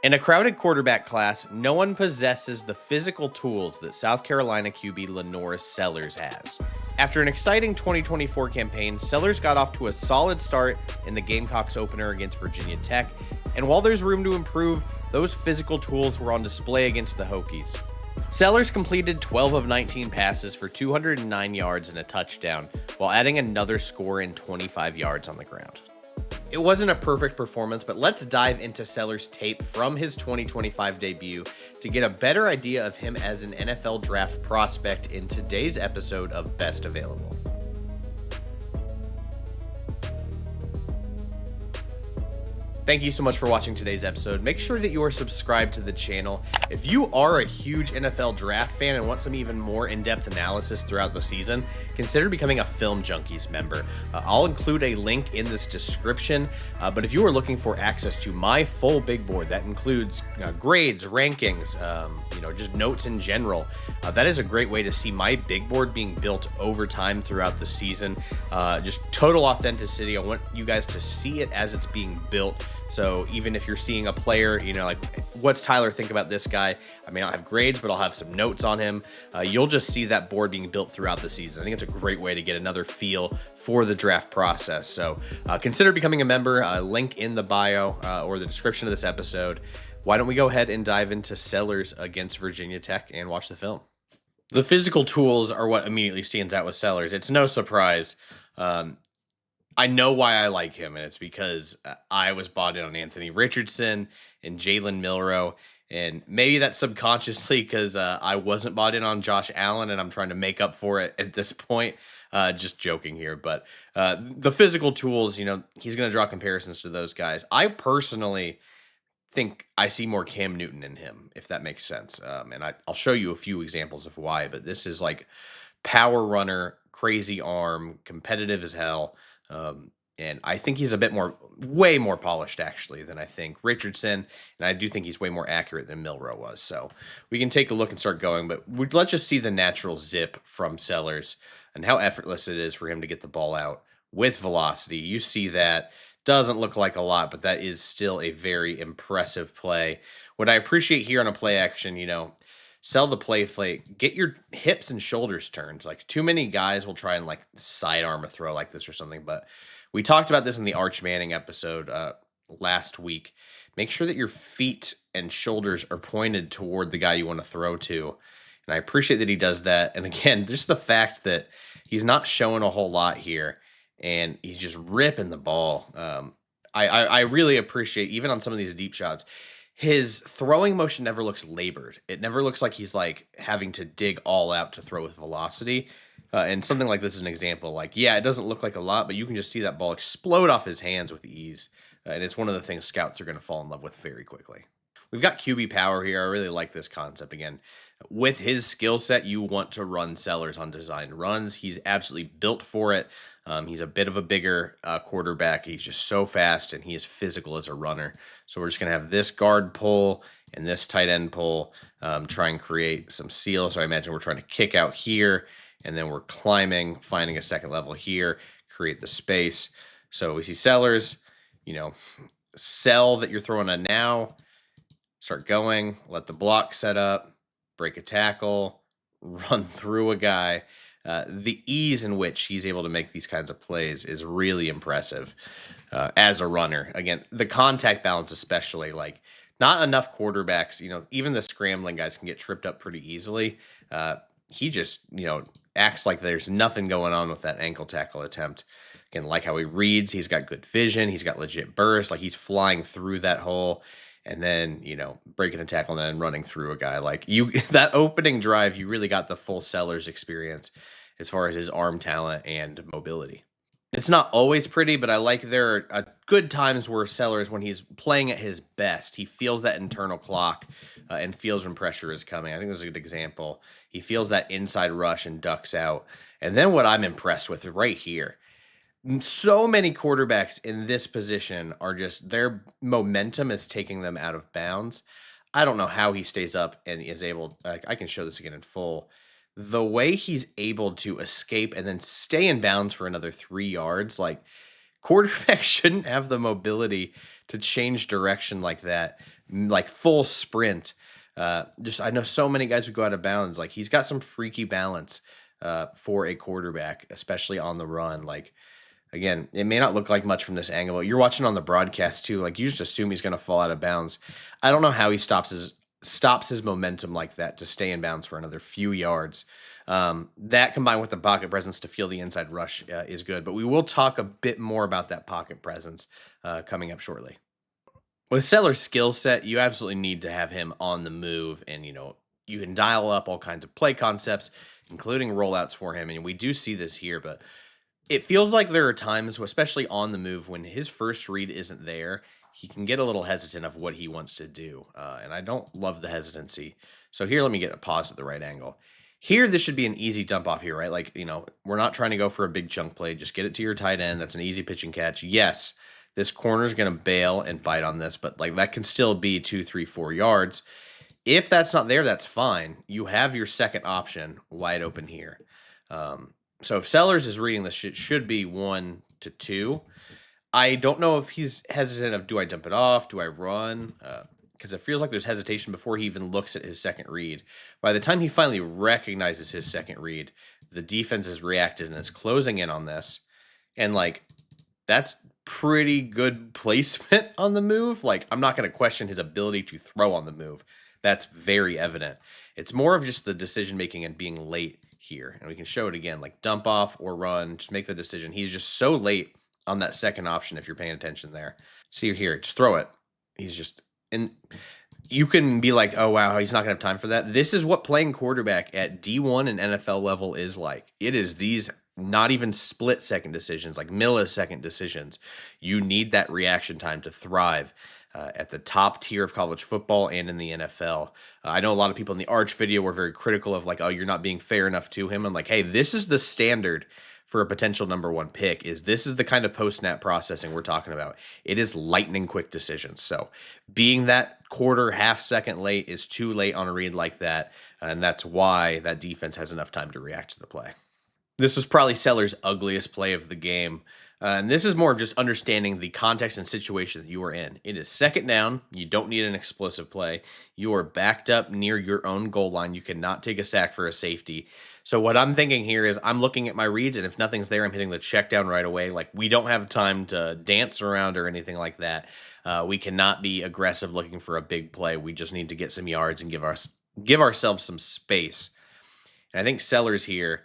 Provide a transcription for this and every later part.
In a crowded quarterback class, no one possesses the physical tools that South Carolina QB LaNorris Sellers has. After an exciting 2024 campaign, Sellers got off to a solid start in the Gamecocks opener against Virginia Tech, and while there's room to improve, those physical tools were on display against the Hokies. Sellers completed 12 of 19 passes for 209 yards and a touchdown, while adding another score in 25 yards on the ground. It wasn't a perfect performance, but let's dive into Sellers' tape from his 2025 debut to get a better idea of him as an NFL draft prospect in today's episode of Best Available. Thank you so much for watching today's episode. Make sure that you are subscribed to the channel. If you are a huge NFL draft fan and want some even more in-depth analysis throughout the season, consider becoming a Film Junkies member. I'll include a link in this description, but if you are looking for access to my full big board, that includes grades, rankings, just notes in general, that is a great way to see my big board being built over time throughout the season. Just total authenticity. I want you guys to see it as it's being built. So even if you're seeing a player, like what's Tyler think about this guy? I may not have grades, but I'll have some notes on him. You'll just see that board being built throughout the season. I think it's a great way to get another feel for the draft process. So consider becoming a member. Link in the bio or the description of this episode. Why don't we go ahead and dive into Sellers against Virginia Tech and watch the film? The physical tools are what immediately stands out with Sellers. It's no surprise. I know why I like him, and it's because I was bought in on Anthony Richardson and Jalen Milroe, and maybe that's subconsciously because I wasn't bought in on Josh Allen, and I'm trying to make up for it at this point. Just joking here, but the physical tools, he's going to draw comparisons to those guys. I personally think I see more Cam Newton in him, if that makes sense, and I'll show you a few examples of why, but this is like power runner, crazy arm, competitive as hell. And I think he's way more polished actually than I think Richardson, and I do think he's way more accurate than Milroe was. So we can take a look and start going, but let's just see the natural zip from Sellers and how effortless it is for him to get the ball out with velocity. You see that. Doesn't look like a lot, but that is still a very impressive play. What I appreciate here on a play action, sell the play flake, get your hips and shoulders turned. Like too many guys will try and like sidearm a throw like this or something, but we talked about this in the Arch Manning episode last week. Make sure that your feet and shoulders are pointed toward the guy you want to throw to. And I appreciate that he does that. And again, just the fact that he's not showing a whole lot here and he's just ripping the ball. I really appreciate, even on some of these deep shots, his throwing motion never looks labored. It never looks like he's like having to dig all out to throw with velocity. And something like this is an example. Like, yeah, it doesn't look like a lot, but you can just see that ball explode off his hands with ease. And it's one of the things scouts are going to fall in love with very quickly. We've got QB power here. I really like this concept. Again, with his skill set, you want to run Sellers on designed runs. He's absolutely built for it. He's a bit of a bigger quarterback. He's just so fast, and he is physical as a runner. So we're just going to have this guard pull and this tight end pull, try and create some seal. So I imagine we're trying to kick out here, and then we're climbing, finding a second level here, create the space. So we see Sellers, sell that you're throwing a now, start going, let the block set up, break a tackle, run through a guy. The ease in which he's able to make these kinds of plays is really impressive as a runner. Again, the contact balance especially, like not enough quarterbacks, even the scrambling guys can get tripped up pretty easily. He just, acts like there's nothing going on with that ankle tackle attempt. Again, like how he reads, he's got good vision, he's got legit burst, like he's flying through that hole. And then, breaking a tackle and then running through a guy. Like that opening drive, you really got the full Sellers experience as far as his arm talent and mobility. It's not always pretty, but I like there are good times where Sellers, when he's playing at his best, he feels that internal clock and feels when pressure is coming. I think there's a good example. He feels that inside rush and ducks out. And then what I'm impressed with right here, so many quarterbacks in this position are just, their momentum is taking them out of bounds. I don't know how he stays up and is able, I can show this again in full. The way he's able to escape and then stay in bounds for another 3 yards, like quarterbacks shouldn't have the mobility to change direction like that like full sprint. Just I know so many guys who go out of bounds. Like he's got some freaky balance for a quarterback, especially on the run. Like again, it may not look like much from this angle. You're watching on the broadcast too. Like you just assume he's going to fall out of bounds. I don't know how he stops his momentum like that to stay in bounds for another few yards. That combined with the pocket presence to feel the inside rush is good. But we will talk a bit more about that pocket presence coming up shortly. With Sellers' skill set, you absolutely need to have him on the move, and you can dial up all kinds of play concepts, including rollouts for him. And we do see this here, but it feels like there are times, especially on the move, when his first read isn't there, he can get a little hesitant of what he wants to do. And I don't love the hesitancy. So here, let me get a pause at the right angle. Here, this should be an easy dump off here, right? Like, we're not trying to go for a big chunk play. Just get it to your tight end. That's an easy pitch and catch. Yes, this corner is going to bail and bite on this, but like that can still be 2, 3, 4 yards. If that's not there, that's fine. You have your second option wide open here. So if Sellers is reading this, it should be 1 to 2. I don't know if he's hesitant of, do I dump it off? Do I run? Because it feels like there's hesitation before he even looks at his second read. By the time he finally recognizes his second read, the defense has reacted and is closing in on this. And like, that's pretty good placement on the move. Like, I'm not going to question his ability to throw on the move. That's very evident. It's more of just the decision making and being late here. And we can show it again, like dump off or run, just make the decision. He's just so late on that second option if you're paying attention there. See here, just throw it. He's just, and you can be like, oh wow, he's not gonna have time for that. This is what playing quarterback at D1 and NFL level is like. It is these not even split second decisions, like millisecond decisions. You need that reaction time to thrive at the top tier of college football and in the NFL. I know a lot of people in the Arch video were very critical of like, oh, you're not being fair enough to him. I'm like, hey, this is the standard for a potential number one pick. This is the kind of post-snap processing we're talking about. It is lightning quick decisions. So being that quarter, half second late is too late on a read like that. And that's why that defense has enough time to react to the play. This was probably Sellers' ugliest play of the game. And this is more of just understanding the context and situation that you are in. It is second down. You don't need an explosive play. You are backed up near your own goal line. You cannot take a sack for a safety. So what I'm thinking here is I'm looking at my reads, and if nothing's there, I'm hitting the check down right away. Like, we don't have time to dance around or anything like that. We cannot be aggressive looking for a big play. We just need to get some yards and give ourselves some space. And I think Sellers here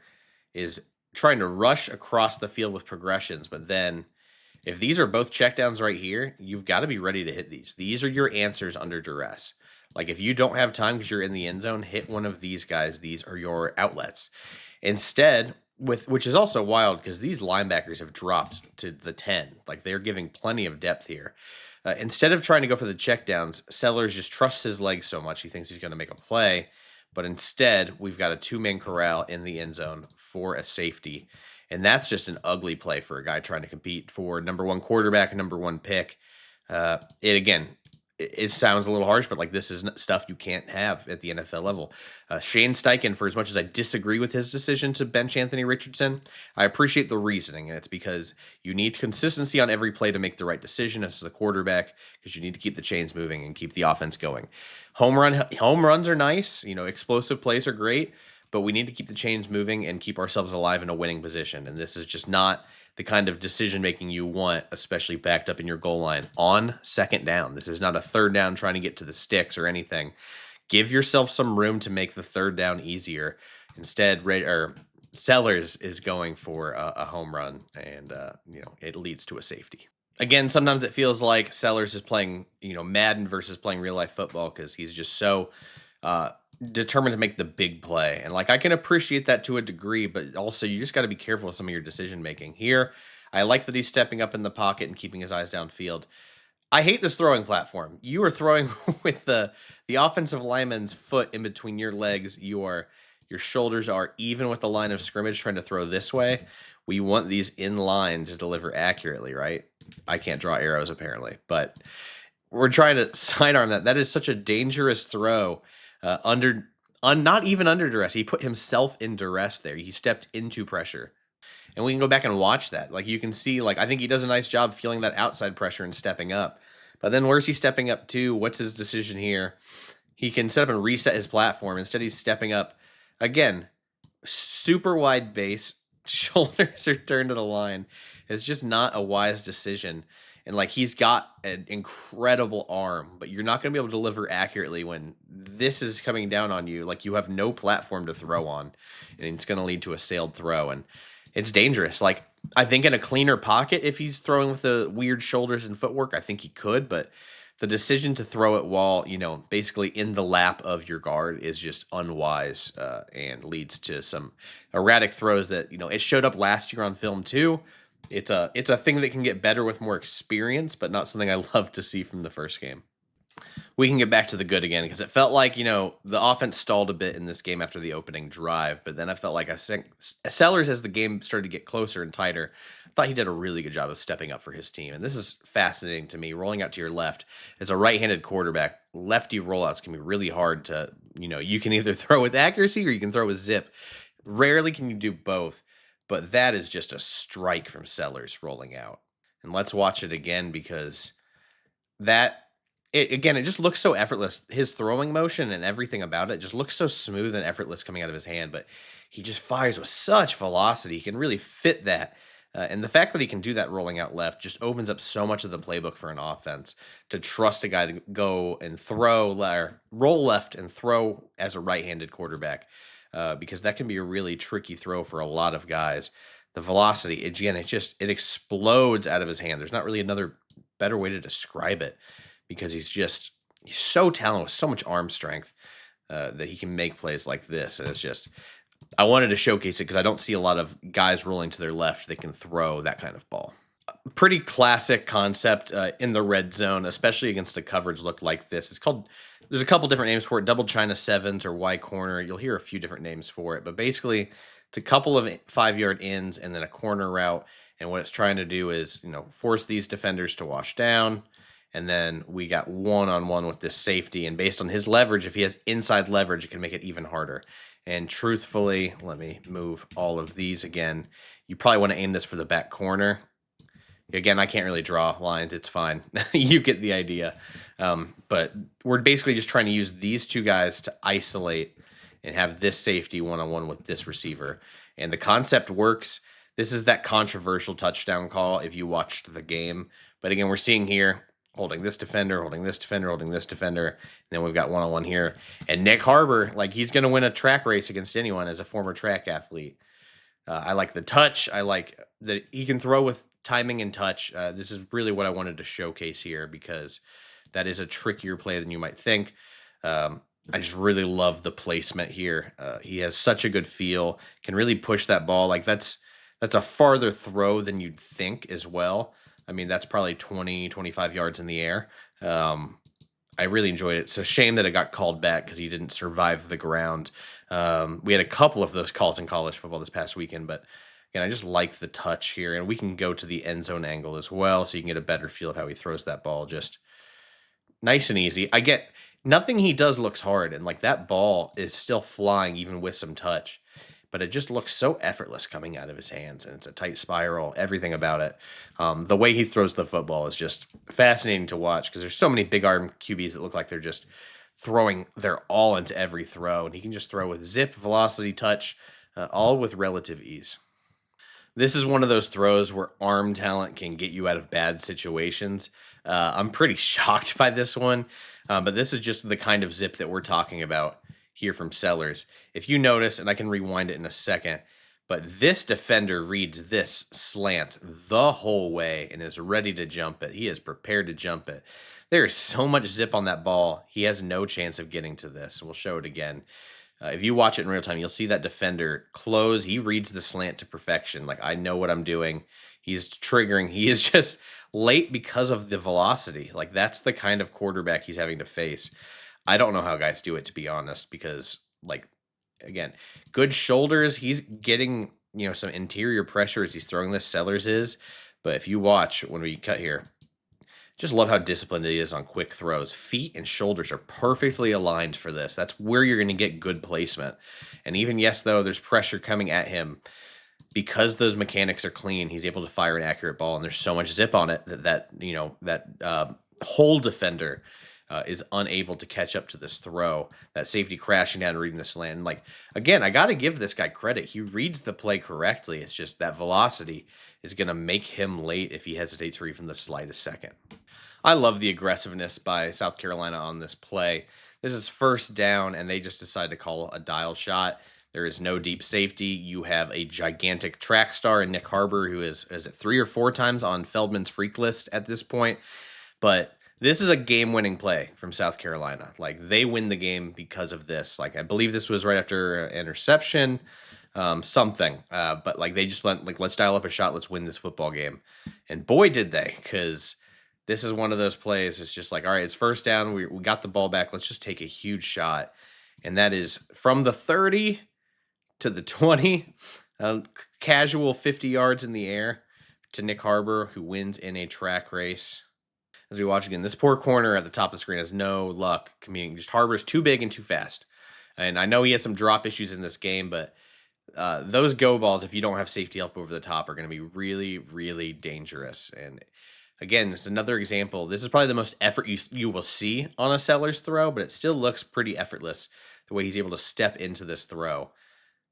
is trying to rush across the field with progressions, but then if these are both checkdowns right here, you've got to be ready to hit these. These are your answers under duress. Like if you don't have time because you're in the end zone, hit one of these guys. These are your outlets. Instead, which is also wild because these linebackers have dropped to the 10. Like they're giving plenty of depth here. Instead of trying to go for the checkdowns, Sellers just trusts his legs so much he thinks he's going to make a play. But instead, we've got a two-man corral in the end zone for a safety. And that's just an ugly play for a guy trying to compete for number one quarterback, number one pick. It sounds a little harsh, but like this is stuff you can't have at the NFL level. Shane Steichen, for as much as I disagree with his decision to bench Anthony Richardson, I appreciate the reasoning. And it's because you need consistency on every play to make the right decision as the quarterback, because you need to keep the chains moving and keep the offense going. Home runs are nice. Explosive plays are great, but we need to keep the chains moving and keep ourselves alive in a winning position. And this is just not the kind of decision-making you want, especially backed up in your goal line on second down. This is not a third down trying to get to the sticks or anything. Give yourself some room to make the third down easier. Instead, Sellers is going for a home run, and it leads to a safety. Again, sometimes it feels like Sellers is playing, Madden versus playing real-life football because he's just so determined to make the big play. And I can appreciate that to a degree, but also you just got to be careful with some of your decision making. Here, I like that he's stepping up in the pocket and keeping his eyes downfield. I hate this throwing platform. You are throwing with the offensive lineman's foot in between your legs. Your shoulders are even with the line of scrimmage trying to throw this way. We want these in line to deliver accurately, right? I can't draw arrows apparently, but we're trying to sidearm that. That is such a dangerous throw. Not even under duress. He put himself in duress there. He stepped into pressure. And we can go back and watch that. You can see, I think he does a nice job feeling that outside pressure and stepping up. But then where's he stepping up to? What's his decision here? He can set up and reset his platform. Instead, he's stepping up again. Super wide base, shoulders are turned to the line. It's just not a wise decision. And like he's got an incredible arm, but you're not going to be able to deliver accurately when this is coming down on you. Like you have no platform to throw on, and it's going to lead to a sailed throw. And it's dangerous. Like I think in a cleaner pocket, if he's throwing with the weird shoulders and footwork, I think he could. But the decision to throw it while, basically in the lap of your guard is just unwise and leads to some erratic throws that, it showed up last year on film too. It's a thing that can get better with more experience, but not something I love to see from the first game. We can get back to the good again because it felt like, the offense stalled a bit in this game after the opening drive. But then I felt like Sellers, as the game started to get closer and tighter, I thought he did a really good job of stepping up for his team. And this is fascinating to me. Rolling out to your left as a right-handed quarterback, lefty rollouts can be really hard to, you can either throw with accuracy or you can throw with zip. Rarely can you do both. But that is just a strike from Sellers rolling out. And let's watch it again because it just looks so effortless. His throwing motion and everything about it just looks so smooth and effortless coming out of his hand, but he just fires with such velocity. He can really fit that. And the fact that he can do that rolling out left just opens up so much of the playbook for an offense to trust a guy to go and roll left and throw as a right-handed quarterback. Because that can be a really tricky throw for a lot of guys. The velocity, it explodes out of his hand. There's not really another better way to describe it because he's so talented with so much arm strength that he can make plays like this. And I wanted to showcase it because I don't see a lot of guys rolling to their left that can throw that kind of ball. Pretty classic concept in the red zone, especially against a coverage look like this. There's a couple different names for it, double China sevens or Y corner. You'll hear a few different names for it, but basically it's a couple of 5-yard ins and then a corner route. And what it's trying to do is, force these defenders to wash down. And then we got one-on-one with this safety. And based on his leverage, if he has inside leverage, it can make it even harder. And truthfully, let me move all of these again. You probably want to aim this for the back corner. Again, I can't really draw lines. It's fine. You get the idea. But we're basically just trying to use these two guys to isolate and have this safety one-on-one with this receiver. And the concept works. This is that controversial touchdown call if you watched the game. But again, we're seeing here, holding this defender, holding this defender, holding this defender. And then we've got one-on-one here. And Nick Harbor, he's going to win a track race against anyone as a former track athlete. I like the touch. I like that he can throw with timing and touch. This is really what I wanted to showcase here because that is a trickier play than you might think. I just really love the placement here. He has such a good feel, can really push that ball. That's a farther throw than you'd think as well. I mean, that's probably 20, 25 yards in the air. I really enjoyed it. It's a shame that it got called back because he didn't survive the ground. We had a couple of those calls in college football this past weekend, but again, I just like the touch here. And we can go to the end zone angle as well so you can get a better feel of how he throws that ball. Just nice and easy. I get nothing he does looks hard, and that ball is still flying even with some touch. But it just looks so effortless coming out of his hands, and it's a tight spiral, everything about it. The way he throws the football is just fascinating to watch because there's so many big arm QBs that look like they're just throwing their all into every throw, and he can just throw with zip, velocity, touch, all with relative ease. This is one of those throws where arm talent can get you out of bad situations. I'm pretty shocked by this one, but this is just the kind of zip that we're talking about here from Sellers. If you notice, and I can rewind it in a second, but this defender reads this slant the whole way and is ready to jump it. He is prepared to jump it. There is so much zip on that ball. He has no chance of getting to this. We'll show it again. If you watch it in real time, you'll see that defender close. He reads the slant to perfection. I know what I'm doing. He's triggering. He is just late because of the velocity. That's the kind of quarterback he's having to face. I don't know how guys do it, to be honest, because, again, good shoulders. He's getting, some interior pressure as he's throwing this. Sellers is. But if you watch when we cut here, just love how disciplined he is on quick throws. Feet and shoulders are perfectly aligned for this. That's where you're going to get good placement. And even, yes, though, there's pressure coming at him, because those mechanics are clean, he's able to fire an accurate ball, and there's so much zip on it that whole defender is unable to catch up to this throw. That safety crashing down and reading the slant. And like, again, I got to give this guy credit. He reads the play correctly. It's just that velocity is going to make him late if he hesitates for even the slightest second. I love the aggressiveness by South Carolina on this play. This is first down, and they just decide to call a dial shot. There is no deep safety. You have a gigantic track star in Nick Harbor, who is it 3 or 4 times on Feldman's freak list at this point. But this is a game-winning play from South Carolina. Like, they win the game because of this. Like, I believe this was right after an interception, something. But, like, they just went, like, let's dial up a shot. Let's win this football game. And boy, did they, because this is one of those plays. It's just like, all right, it's first down. We got the ball back. Let's just take a huge shot. And that is from the 30 to the 20, casual 50 yards in the air to Nick Harbor, who wins in a track race. As we watch again, this poor corner at the top of the screen has no luck competing. Just Harbor's too big and too fast. And I know he has some drop issues in this game, but those go balls, if you don't have safety help over the top, are going to be really, really dangerous. And again, it's another example. This is probably the most effort you will see on a Sellers throw, but it still looks pretty effortless the way he's able to step into this throw.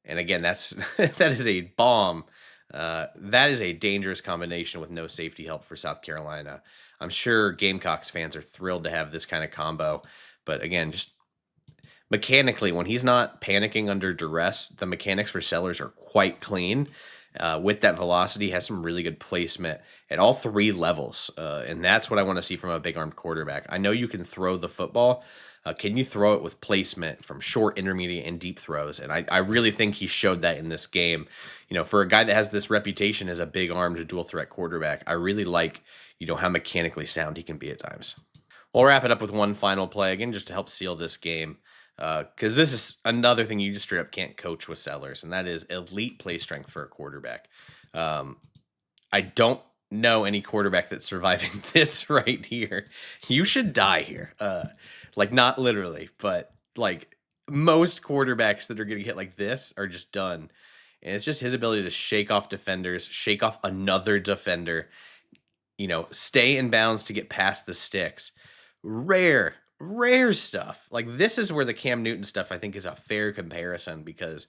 And again, that is a bomb. That is a dangerous combination with no safety help for South Carolina. I'm sure Gamecocks fans are thrilled to have this kind of combo. But again, just mechanically, when he's not panicking under duress, the mechanics for Sellers are quite clean. With that velocity, has some really good placement at all 3 levels. And that's what I want to see from a big-armed quarterback. I know you can throw the football. Can you throw it with placement from short, intermediate, and deep throws? And I really think he showed that in this game. You know, for a guy that has this reputation as a big-armed, dual-threat quarterback, I really like, you know, how mechanically sound he can be at times. We'll wrap it up with one final play, again, just to help seal this game. Because this is another thing you just straight up can't coach with Sellers, and that is elite play strength for a quarterback. I don't know any quarterback that's surviving this right here. You should die here. Like, not literally, but like most quarterbacks that are getting hit like this are just done. And it's just his ability to shake off defenders, shake off another defender, you know, stay in bounds to get past the sticks. Rare stuff. Like, this is where the Cam Newton stuff, I think, is a fair comparison, because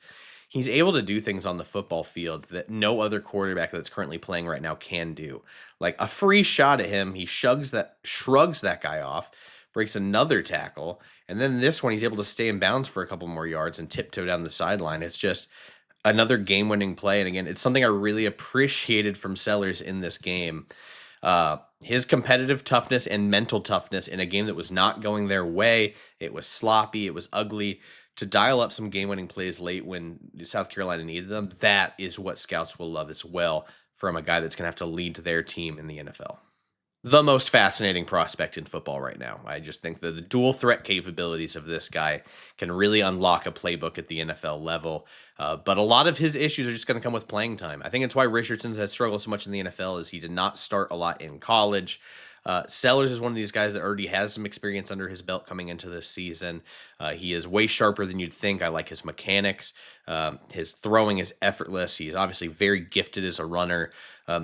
he's able to do things on the football field that no other quarterback that's currently playing right now can do. Like, a free shot at him, he shrugs that guy off, breaks another tackle, and then this one, he's able to stay in bounds for a couple more yards and tiptoe down the sideline. It's just another game-winning play, and again, it's something I really appreciated from Sellers in this game. His competitive toughness and mental toughness in a game that was not going their way. It was sloppy. It was ugly. To dial up some game-winning plays late when South Carolina needed them, that is what scouts will love as well from a guy that's going to have to lead their team in the NFL. The most fascinating prospect in football right now. I just think that the dual threat capabilities of this guy can really unlock a playbook at the NFL level. But a lot of his issues are just going to come with playing time. I think it's why Richardson has struggled so much in the NFL, is he did not start a lot in college. Sellers is one of these guys that already has some experience under his belt coming into this season. He is way sharper than you'd think. I like his mechanics. His throwing is effortless. He's obviously very gifted as a runner.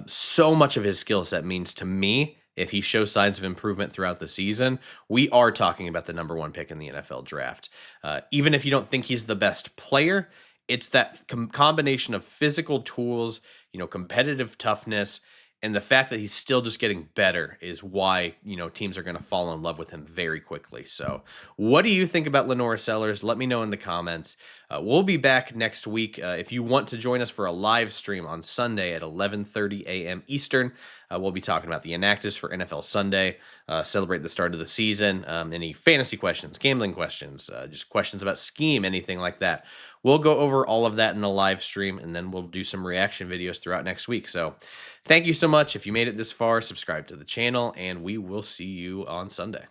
So much of his skill set means, to me, if he shows signs of improvement throughout the season, we are talking about the number 1 pick in the NFL draft. Even if you don't think he's the best player, it's that combination of physical tools, you know, competitive toughness, and the fact that he's still just getting better is why, you know, teams are going to fall in love with him very quickly. So what do you think about LaNorris Sellers? Let me know in the comments. We'll be back next week. If you want to join us for a live stream on Sunday at 11:30 a.m. Eastern, we'll be talking about the inactives for NFL Sunday, celebrate the start of the season, any fantasy questions, gambling questions, just questions about scheme, anything like that. We'll go over all of that in the live stream, and then we'll do some reaction videos throughout next week. So thank you so much. If you made it this far, subscribe to the channel, and we will see you on Sunday.